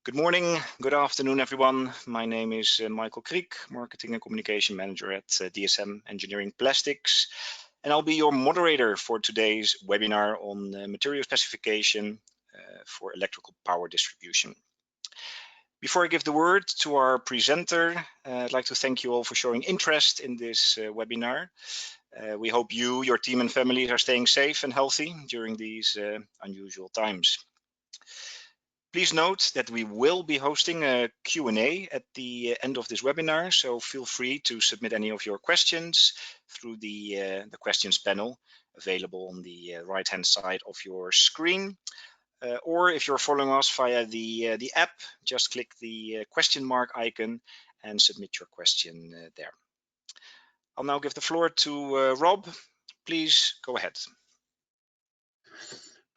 Good morning, good afternoon, everyone. My name is Michael Kriek, Marketing and Communication Manager at DSM Engineering Plastics, and I'll be your moderator for today's webinar on material specification for electrical power distribution. Before I give the word to our presenter, I'd like to thank you all for showing interest in this webinar. We hope you, your team and families are staying safe and healthy during these unusual times. Please note that we will be hosting a Q&A at the end of this webinar, so feel free to submit any of your questions through the questions panel available on the right-hand side of your screen. Or if you're following us via the app, just click the question mark icon and submit your question there. I'll now give the floor to Rob. Please go ahead.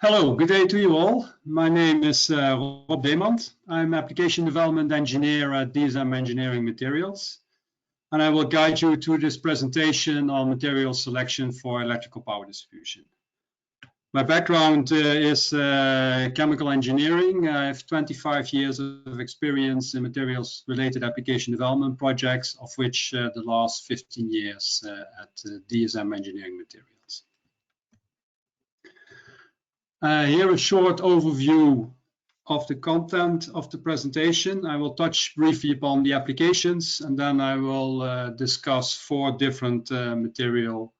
Hello, good day to you all. My name is Rob Demandt. I'm Application Development Engineer at DSM Engineering Materials, and I will guide you through this presentation on material selection for electrical power distribution. My background is chemical engineering. I have 25 years of experience in materials-related application development projects, of which the last 15 years at DSM Engineering Materials. Here a short overview of the content of the presentation. I will touch briefly upon the applications, and then I will discuss 4 different material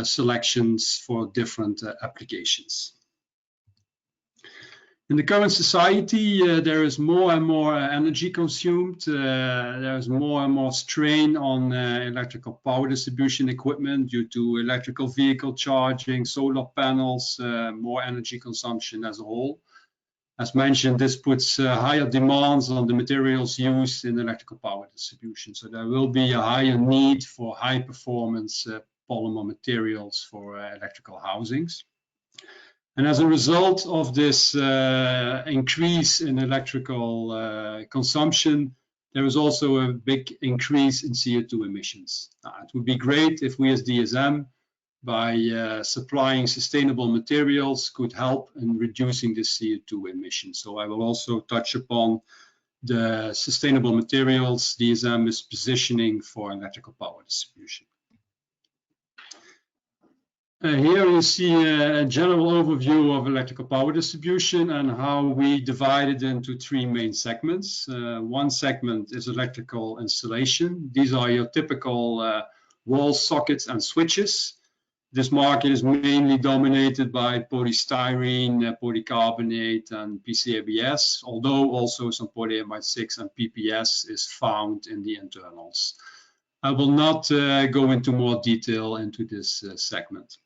selections for different applications. In the current society, there is more and more energy consumed. There is more and more strain on electrical power distribution equipment due to electrical vehicle charging, solar panels, more energy consumption as a whole. As mentioned, this puts higher demands on the materials used in electrical power distribution. So there will be a higher need for high performance polymer materials for electrical housings. And as a result of this increase in electrical consumption, there is also a big increase in CO2 emissions. It would be great if we as DSM, by supplying sustainable materials, could help in reducing the CO2 emissions. So I will also touch upon the sustainable materials DSM is positioning for electrical power distribution. Here you see a general overview of electrical power distribution and how we divide it into 3 main segments. One segment is electrical installation. These are your typical wall sockets and switches. This market is mainly dominated by polystyrene, polycarbonate, and PCABS, although also some polyamide 6 and PPS is found in the internals. I will not go into more detail into this segment.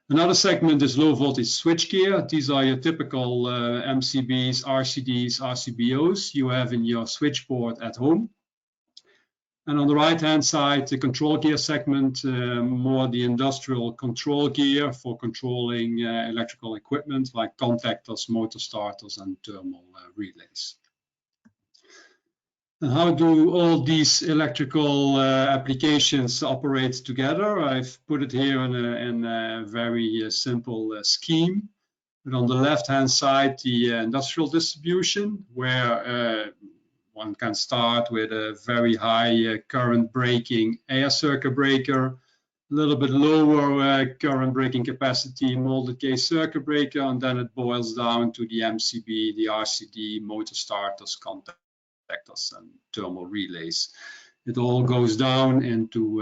Another segment is low voltage switchgear. These are your typical MCBs, RCDs, RCBOs you have in your switchboard at home. And on the right hand side, the control gear segment, more the industrial control gear for controlling electrical equipment like contactors, motor starters, and thermal relays. And how do all these electrical applications operate together? I've put it here in a very simple scheme. But on the left-hand side, the industrial distribution, where one can start with a very high current breaking air circuit breaker, a little bit lower current breaking capacity molded case circuit breaker, and then it boils down to the MCB, the RCD, motor starters, contactors, and thermal relays. It all goes down into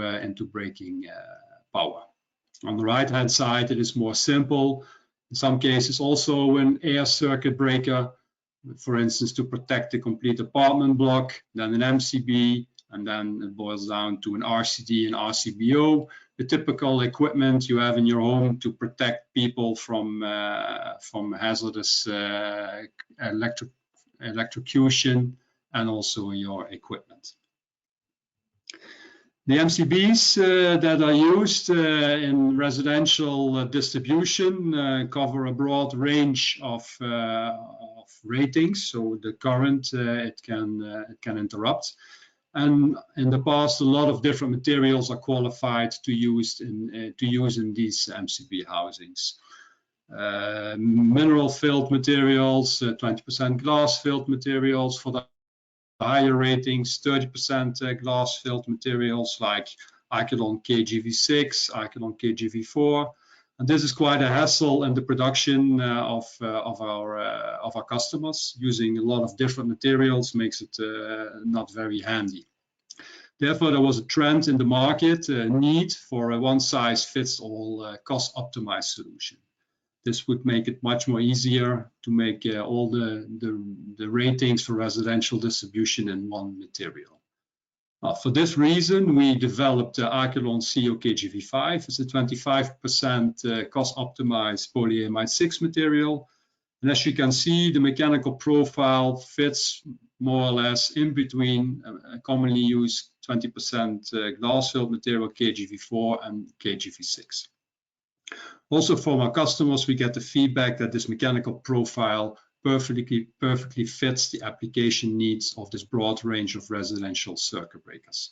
breaking power. On the right hand side, it is more simple. In some cases also an air circuit breaker, for instance, to protect the complete apartment block, then an MCB, and then it boils down to an RCD and RCBO, the typical equipment you have in your home to protect people from hazardous electrocution, and also your equipment. The MCBs that are used in residential distribution cover a broad range of ratings, so the current it can interrupt. And in the past, a lot of different materials are qualified to use in these MCB housings. mineral filled materials, 20% glass filled materials. For the higher ratings, 30% glass filled materials like Archelon KGV6, Archelon KGV4. And this is quite a hassle in the production of our customers. Using a lot of different materials makes it not very handy. Therefore, there was a trend in the market, a need for a one-size-fits-all cost-optimized solution. This would make it much more easier to make all the ratings for residential distribution in one material. For this reason, we developed Archelon CO KGV5. It's a 25% cost-optimized polyamide 6 material. And as you can see, the mechanical profile fits more or less in between commonly used 20% glass-filled material KGV4 and KGV6. Also from our customers, we get the feedback that this mechanical profile perfectly fits the application needs of this broad range of residential circuit breakers.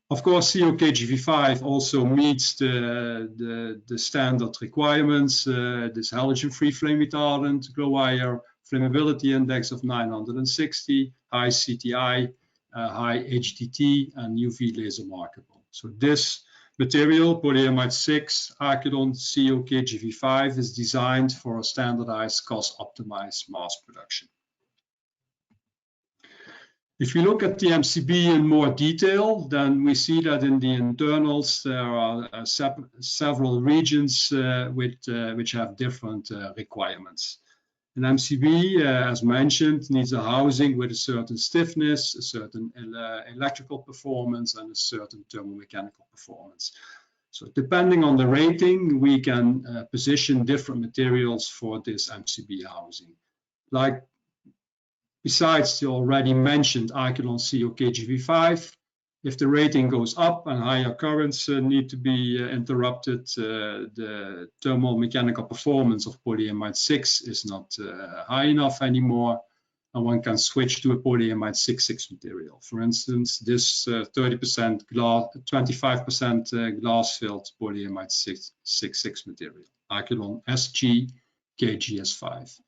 Of course, CO KGV5 also meets the standard requirements, this halogen-free flame retardant, glow wire, flammability index of 960, high CTI, high HDT, and UV laser markable. So this material, polyamide 6, Archelon CO KGV5, is designed for a standardized, cost-optimized mass production. If we look at the MCB in more detail, then we see that in the internals there are several regions which have different requirements. An MCB, as mentioned, needs a housing with a certain stiffness, a certain electrical performance, and a certain thermomechanical performance. So depending on the rating, we can position different materials for this MCB housing. Like besides the already mentioned Archelon CO KGV5, if the rating goes up and higher currents need to be interrupted, the thermal mechanical performance of polyamide 6 is not high enough anymore, and one can switch to a polyamide 6.6 material. For instance, this 30% glass, 25% glass-filled polyamide 6.6 material, Archelon SG KGS5.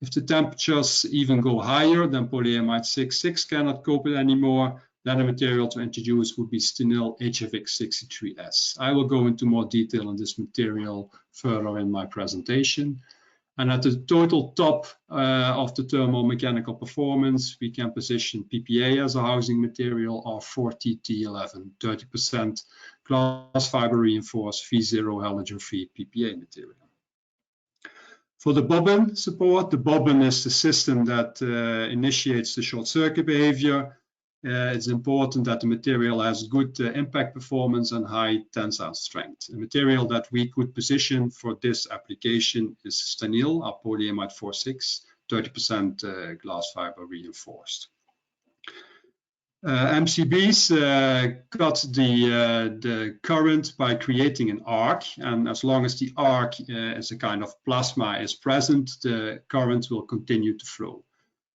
If the temperatures even go higher, then polyamide 6.6 cannot cope it anymore. Then a material to introduce would be Stanyl HFX63S. I will go into more detail on this material further in my presentation. And at the total top of the thermal mechanical performance, we can position PPA as a housing material or 4TT11, 30% glass fiber reinforced V0 halogen-free PPA material. For the bobbin support, the bobbin is the system that initiates the short circuit behavior. It's important that the material has good impact performance and high tensile strength. A material that we could position for this application is Stanyl, our polyamide 4.6, 30% glass fiber reinforced. MCBs cut the current by creating an arc, and as long as the arc as a kind of plasma is present, the current will continue to flow.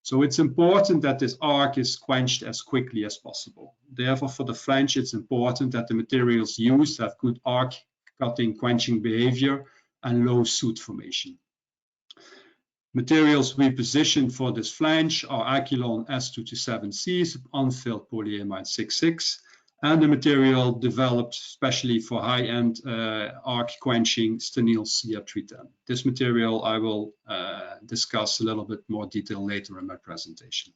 So it's important that this arc is quenched as quickly as possible. Therefore, for the flange, it's important that the materials used have good arc cutting quenching behavior and low soot formation. Materials we positioned for this flange are Archelon S227C, unfilled polyamide 6.6, and the material developed specially for high-end arc quenching Stanyl CR310. This material I will discuss a little bit more detail later in my presentation.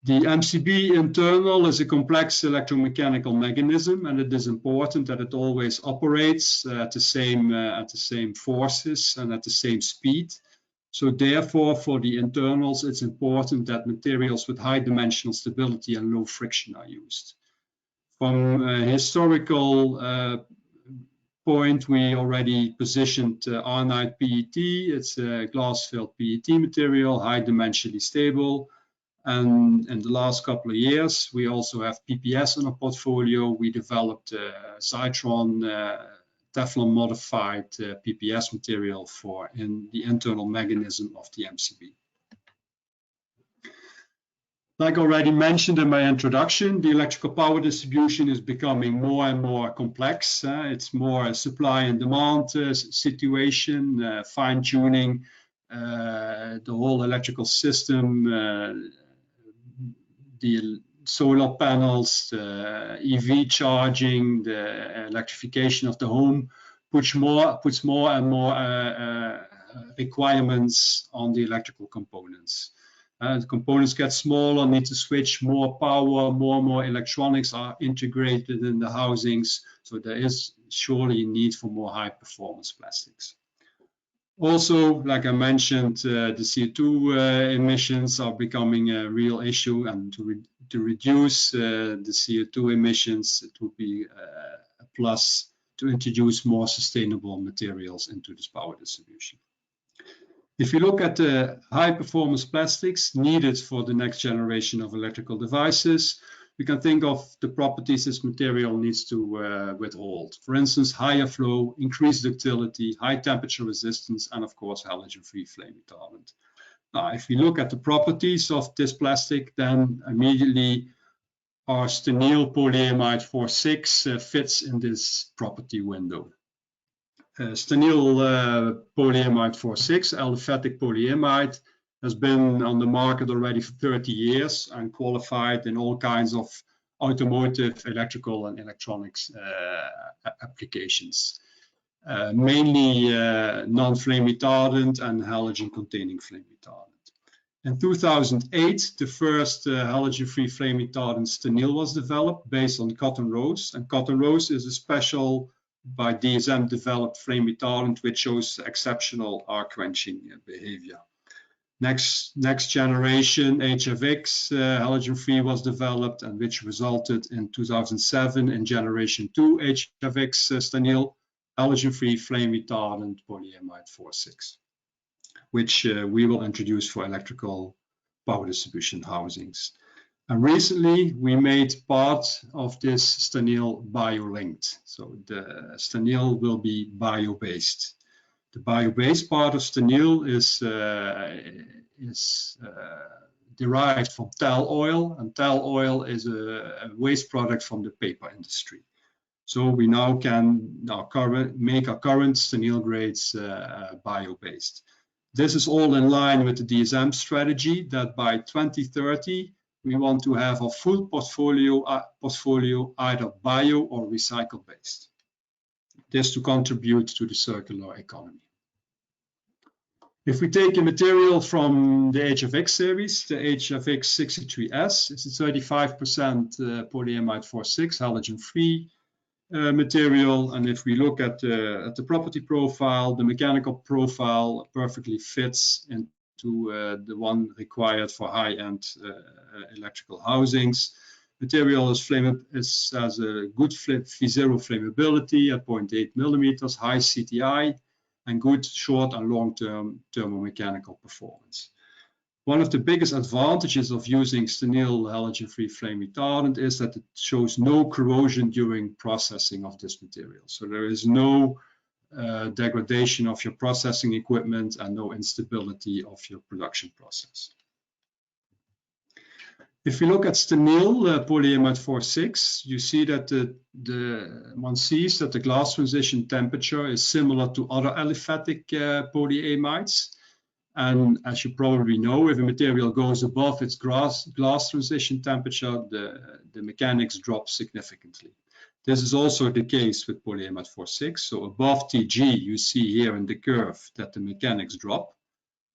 The MCB internal is a complex electromechanical mechanism, and it is important that it always operates at the same forces and at the same speed. So therefore, for the internals, it's important that materials with high dimensional stability and low friction are used. From a historical point, we already positioned R9 PET. It's a glass-filled PET material, high dimensionally stable. And in the last couple of years, we also have PPS in our portfolio. We developed Zytron Teflon modified PPS material in the internal mechanism of the MCB. Like already mentioned in my introduction, the electrical power distribution is becoming more and more complex. It's more a supply and demand situation, fine-tuning the whole electrical system, the solar panels, the EV charging, the electrification of the home puts more and more requirements on the electrical components. The components get smaller, need to switch more power, more electronics are integrated in the housings, so there is surely a need for more high performance plastics. Also, like I mentioned, the CO2 emissions are becoming a real issue, and to reduce the CO2 emissions, it would be a plus to introduce more sustainable materials into this power distribution. If you look at the high performance plastics needed for the next generation of electrical devices, we can think of the properties this material needs to withhold. For instance, higher flow, increased ductility, high temperature resistance, and of course, halogen-free flame retardant. Now, if we look at the properties of this plastic, then immediately our Stanyl polyamide 4.6 fits in this property window. Stanyl polyamide 4.6, aliphatic polyamide, has been on the market already for 30 years and qualified in all kinds of automotive, electrical, and electronics applications. Mainly non-flame retardant and halogen-containing flame retardant. In 2008, the first halogen-free flame retardant Stanyl was developed based on cotton rose, and cotton rose is a special by DSM developed flame retardant which shows exceptional arc quenching behavior. Next generation HFX halogen-free was developed, and which resulted in 2007 in generation 2 HFX Stanyl halogen-free flame retardant polyamide 4.6, which we will introduce for electrical power distribution housings. And recently we made part of this Stanyl bio-linked. So the Stanyl will be bio-based. The bio-based part of Stanyl is derived from tall oil, and tall oil is a waste product from the paper industry. So we now can make our current Stanyl grades bio-based. This is all in line with the DSM strategy that by 2030 we want to have a full portfolio either bio or recycle based. This to contribute to the circular economy. If we take a material from the HFX series, the HFX 63S, it's a 35% polyamide 4.6 halogen-free material, and if we look at the property profile, the mechanical profile perfectly fits into the one required for high-end electrical housings. Material has a good V0 flammability at 0.8 millimeters, high CTI, and good short and long-term thermomechanical performance. One of the biggest advantages of using Stanyl halogen-free flame retardant is that it shows no corrosion during processing of this material. So there is no degradation of your processing equipment and no instability of your production process. If we look at Stanyl polyamide 4.6, you see that one sees that the glass transition temperature is similar to other aliphatic polyamides. And as you probably know, if a material goes above its glass transition temperature, the mechanics drop significantly. This is also the case with polyamide 4.6. So above TG, you see here in the curve that the mechanics drop.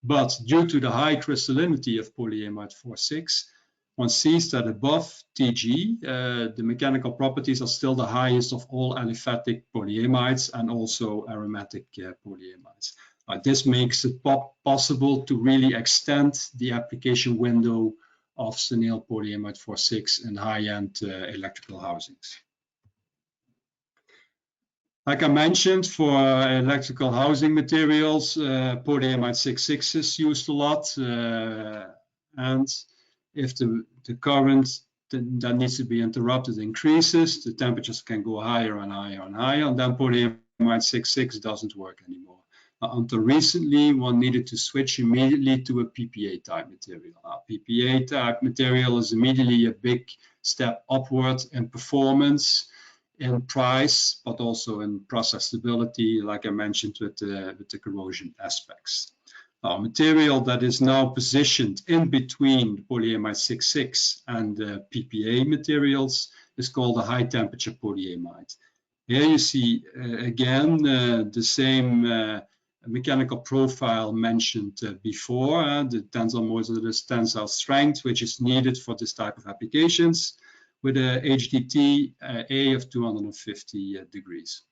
But due to the high crystallinity of polyamide 4.6, one sees that above TG, the mechanical properties are still the highest of all aliphatic polyamides and also aromatic polyamides. This makes it possible to really extend the application window of Stanyl polyamide 4.6 in high-end electrical housings. Like I mentioned, for electrical housing materials, polyamide 6.6 is used a lot, and if the current that needs to be interrupted increases, the temperatures can go higher and higher and higher, and then polyamide 6.6 doesn't work anymore. Until recently, one needed to switch immediately to a PPA type material. PPA type material is immediately a big step upward in performance, in price, but also in process stability, like I mentioned with the corrosion aspects. Material that is now positioned in between polyamide 6,6 and PPA materials is called a high temperature polyamide. Here you see again the same mechanical profile mentioned before, the tensile modulus, tensile strength, which is needed for this type of applications, with a HDT A of 250 degrees.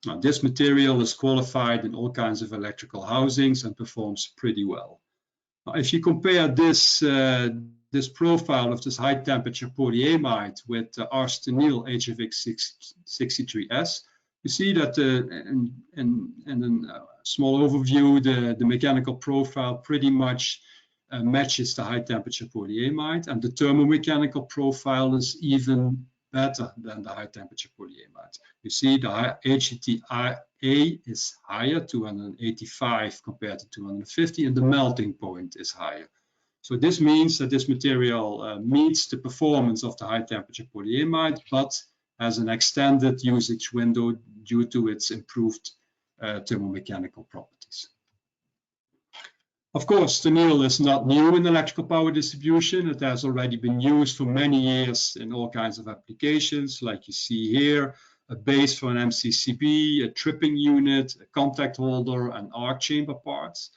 Now, this material is qualified in all kinds of electrical housings and performs pretty well. Now, if you compare this this profile of this high temperature polyamide with our Stanyl HFX63S, you see that in a small overview, the mechanical profile pretty much matches the high temperature polyamide, and the thermomechanical profile is even better than the high temperature polyamide. You see the HDT-A is higher, 285 compared to 250, and the melting point is higher. So this means that this material meets the performance of the high temperature polyamide, but has an extended usage window due to its improved thermomechanical properties. Of course, Stanyl is not new in electrical power distribution. It has already been used for many years in all kinds of applications, like you see here, a base for an MCCB, a tripping unit, a contact holder, and arc chamber parts.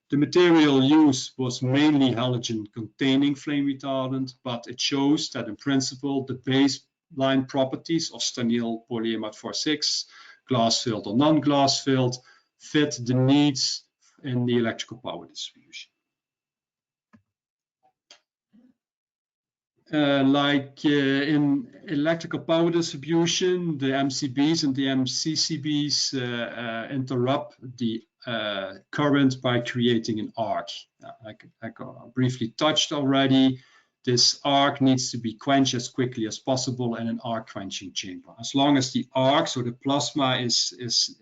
The material used was mainly halogen-containing flame retardant, but it shows that in principle, the baseline properties of Stanyl polyamide 4,6, glass-filled or non-glass-filled, fit the needs in the electrical power distribution. In electrical power distribution, the MCBs and the MCCBs interrupt the current by creating an arc. I briefly touched already. This arc needs to be quenched as quickly as possible in an arc quenching chamber. As long as the arc, so the plasma is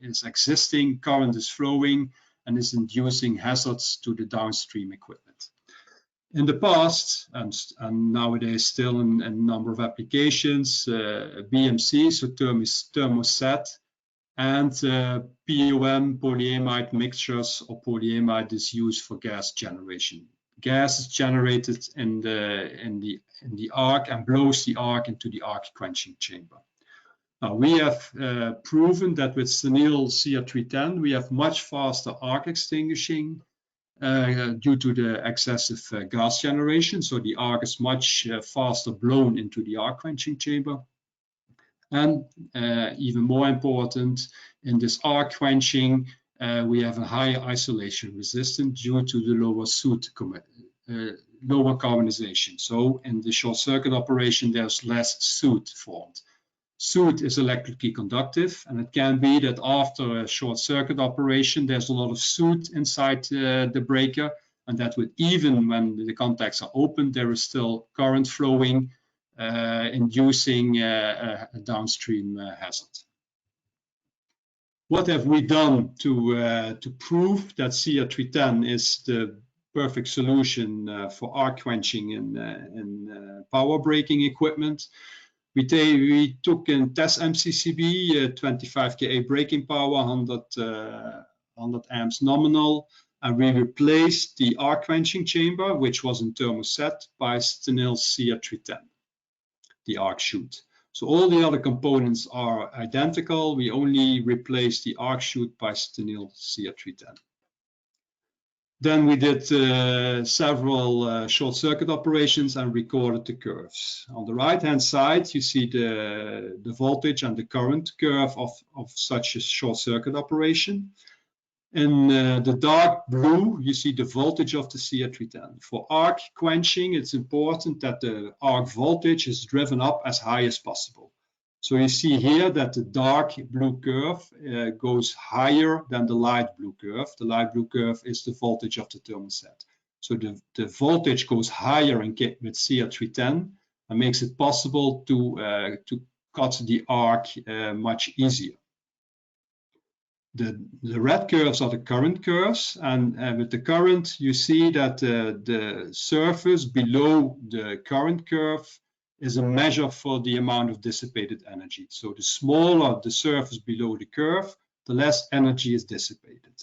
existing, current is flowing, and is inducing hazards to the downstream equipment. In the past, and nowadays still in a number of applications, BMC, so thermoset, and POM, polyamide mixtures, or polyamide is used for gas generation. Gas is generated in the arc and blows the arc into the arc quenching chamber. Now, we have proven that with Stanyl CR310, we have much faster arc extinguishing due to the excessive gas generation. So the arc is much faster blown into the arc quenching chamber. And even more important, in this arc quenching, we have a higher isolation resistance due to the lower carbonization. So in the short circuit operation, there's less soot formed. Soot is electrically conductive, and it can be that after a short circuit operation, there's a lot of soot inside the breaker, and that would, even when the contacts are open, there is still current flowing, inducing a downstream hazard. What have we done to prove that CR310 is the perfect solution for arc quenching in power breaking equipment? We took in test MCCB, 25 kA breaking power, 100 amps nominal, and we replaced the arc quenching chamber, which was in thermoset, by Stanyl CR310, the arc chute. So all the other components are identical. We only replaced the arc chute by Stanyl CR310. Then we did several short circuit operations and recorded the curves. On the right-hand side, you see the voltage and the current curve of such a short circuit operation. In the dark blue, you see the voltage of the CR310. For arc quenching, it's important that the arc voltage is driven up as high as possible. So you see here that the dark blue curve goes higher than the light blue curve. The light blue curve is the voltage of the thermoset. So the voltage goes higher with CR310 and makes it possible to cut the arc much easier. The red curves are the current curves, and with the current, you see that the surface below the current curve is a measure for the amount of dissipated energy. So the smaller the surface below the curve, the less energy is dissipated.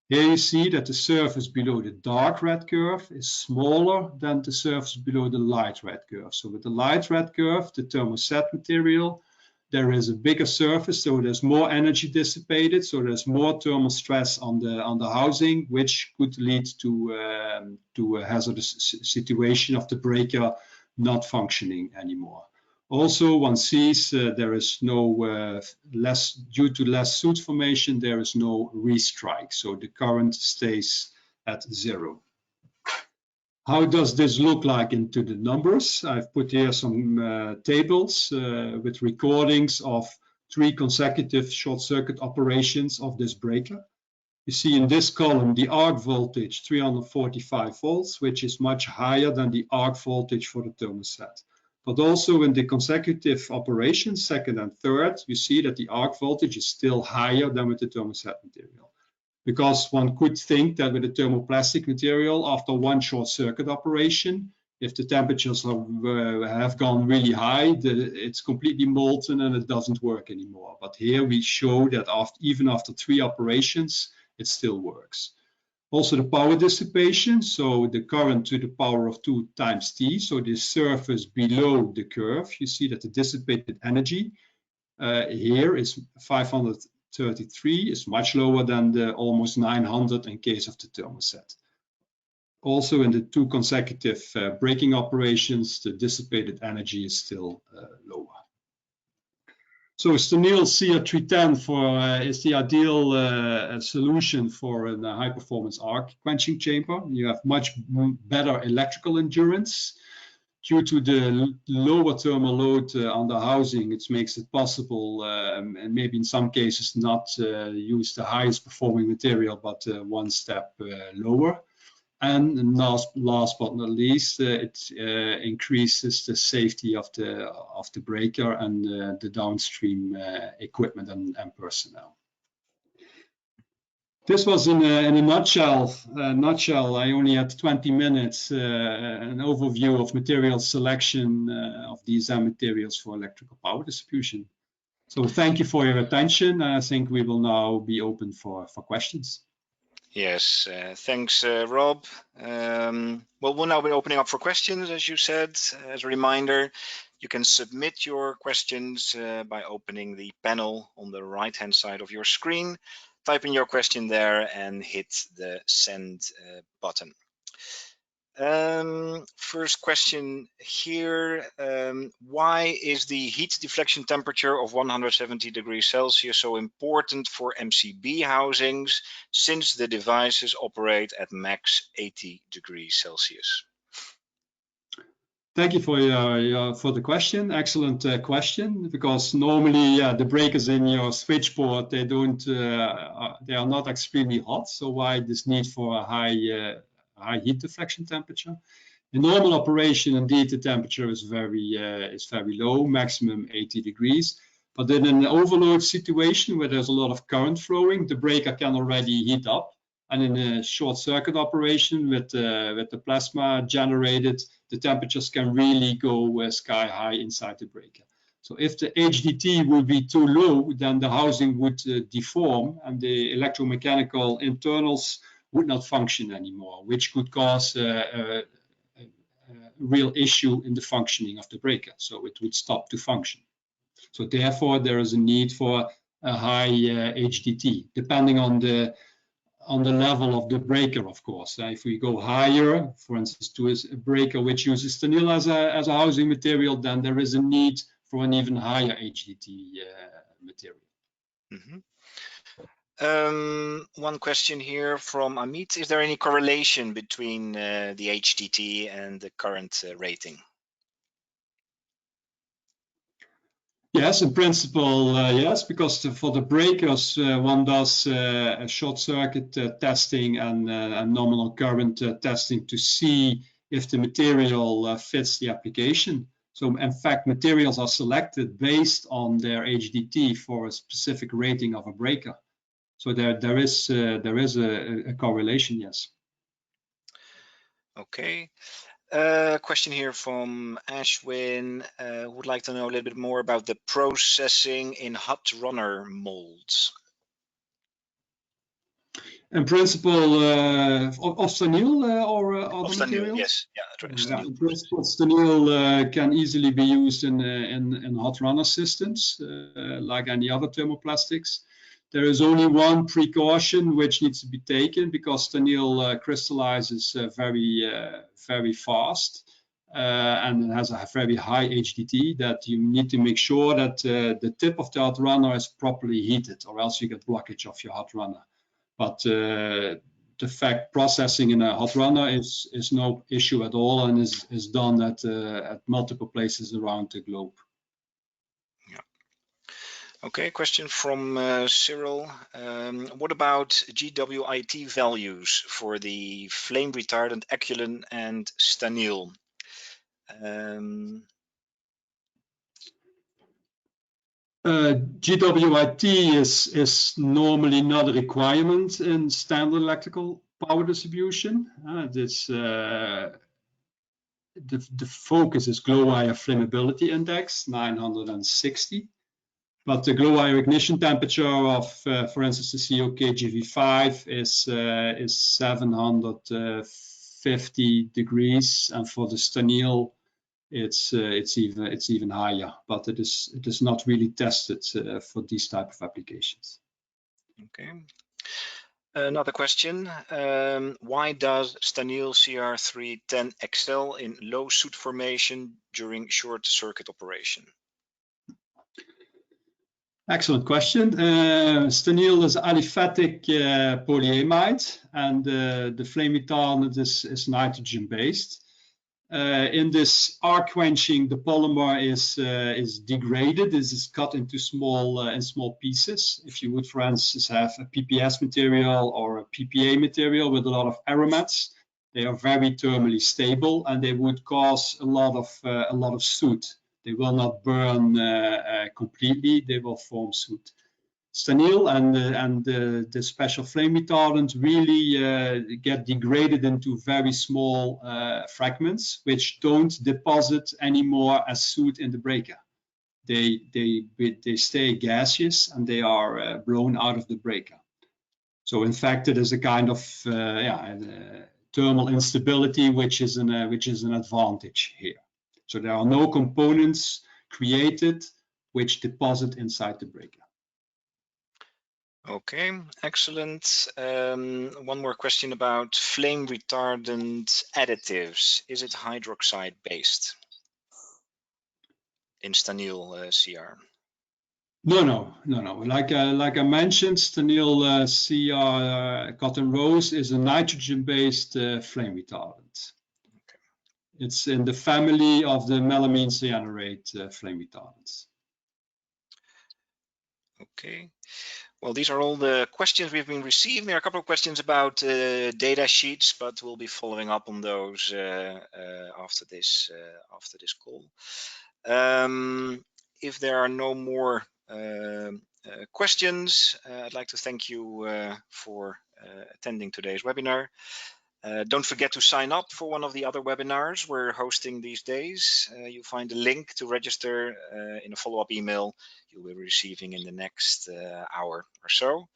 Here you see that the surface below the dark red curve is smaller than the surface below the light red curve. So with the light red curve, the thermoset material, there is a bigger surface, so there's more energy dissipated, so there's more thermal stress on the housing, which could lead to a hazardous situation of the breaker not functioning anymore. Also, one sees there is no due to less soot formation, there is no restrike, so the current stays at 0. How does this look like into the numbers? I've put here some tables with recordings of 3 consecutive short circuit operations of this breaker. You see in this column the arc voltage 345 volts, which is much higher than the arc voltage for the thermoset. But also in the consecutive operations, second and third, you see that the arc voltage is still higher than with the thermoset material. Because one could think that with a thermoplastic material, after one short circuit operation, if the temperatures have gone really high, it's completely molten and it doesn't work anymore. But here we show that even after 3 operations, it still works. Also the power dissipation, so the current to the power of 2 times T, so the surface below the curve, you see that the dissipated energy here is 533, is much lower than the almost 900 in case of the thermoset. Also in the 2 consecutive braking operations, the dissipated energy is still lower. So Stanyl CR310 is the ideal solution for a high-performance arc quenching chamber. You have much better electrical endurance. Due to the lower thermal load on the housing, it makes it possible, and maybe in some cases not use the highest performing material, but 1 step lower. And last but not least, it increases the safety of the breaker and the downstream equipment and personnel. This was in a nutshell. I only had 20 minutes, an overview of material selection of DSM materials for electrical power distribution. So thank you for your attention. I think we will now be open for questions. Yes, thanks, Rob. Well, we'll now be opening up for questions, as you said. As a reminder, you can submit your questions by opening the panel on the right-hand side of your screen. Type in your question there and hit the send button. First question here, why is the heat deflection temperature of 170 degrees Celsius so important for MCB housings, since the devices operate at max 80 degrees Celsius? Thank you for the question. Excellent question, because normally the breakers in your switchboard, they are not extremely hot. So why this need for a high heat deflection temperature? In normal operation, indeed, the temperature is very low, maximum 80 degrees. But in an overload situation where there's a lot of current flowing, the breaker can already heat up. And in a short circuit operation with the plasma generated, the temperatures can really go sky high inside the breaker. So if the HDT would be too low, then the housing would deform and the electromechanical internals would not function anymore, which could cause a real issue in the functioning of the breaker. So it would stop to function. So therefore, there is a need for a high HDT, depending on the level of the breaker, of course. If we go higher, for instance, to a breaker which uses Stanyl as a housing material, then there is a need for an even higher HDT material. Mm-hmm. One question here from Amit. Is there any correlation between the HDT and the current rating? Yes, in principle, yes, because for the breakers, one does a short circuit testing and nominal current testing to see if the material fits the application. So in fact, materials are selected based on their HDT for a specific rating of a breaker. So there is a correlation, yes. Okay. Question here from Ashwin, who would like to know a little bit more about the processing in hot runner molds. In principle, of Stanyl or other Stanyl, materials? yes, yeah, Stanyl. In principle, Stanyl can easily be used in hot runner systems, like any other thermoplastics. There is only one precaution which needs to be taken, because Stanyl crystallizes very fast, and it has a very high HDT, that you need to make sure that the tip of the hot runner is properly heated, or else you get blockage of your hot runner. But the fact processing in a hot runner is no issue at all, and is done at multiple places around the globe. Yeah. Okay, question from Cyril. What about GWIT values for the flame retardant Halogen and Stanyl? GWIT is normally not a requirement in standard electrical power distribution. The focus is glow wire flammability index 960, but the glow wire ignition temperature of, for instance, the COK-GV5 is 750 degrees, and for the Stanyl, it's even higher, but it is not really tested for these type of applications. Okay. Another question, why does Stanyl CR310 excel in low soot formation during short circuit operation? Excellent question. Stanyl is aliphatic polyamide, and the flame retardant is nitrogen based. In this arc quenching, the polymer is degraded. This is cut into small pieces. If you would, for instance, have a PPS material or a PPA material with a lot of aromats, they are very thermally stable, and they would cause a lot of soot. They will not burn completely. They will form soot. Stanyl and the special flame retardant really get degraded into very small fragments, which don't deposit anymore as soot in the breaker. They stay gaseous, and they are blown out of the breaker. So in fact, it is a kind of thermal instability, which is an advantage here. So there are no components created which deposit inside the breaker. Okay, excellent. One more question about flame retardant additives. Is it hydroxide based in Stanyl CR? No. Like I mentioned, Stanyl CR cotton rose is a nitrogen-based flame retardant. Okay. It's in the family of the melamine cyanuret flame retardants. Okay. Well, these are all the questions we've been receiving. There are a couple of questions about data sheets, but we'll be following up on those after this call. If there are no more questions, I'd like to thank you for attending today's webinar. Don't forget to sign up for one of the other webinars we're hosting these days. You'll find a link to register in a follow-up email you'll be receiving in the next hour or so.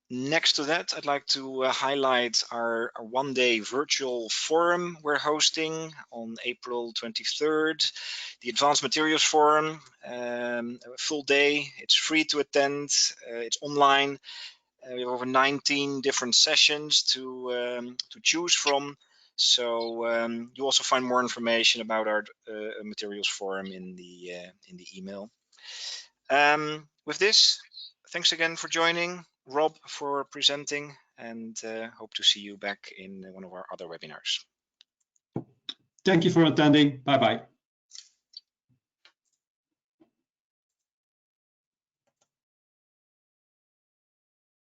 Next to that, I'd like to highlight our one-day virtual forum we're hosting on April 23rd. The Advanced Materials Forum, a full day. It's free to attend. It's online. We have over 19 different sessions to choose from. So you also find more information about our materials forum in the email. With this, thanks again for joining, Rob for presenting, and hope to see you back in one of our other webinars. Thank you for attending. Bye-bye.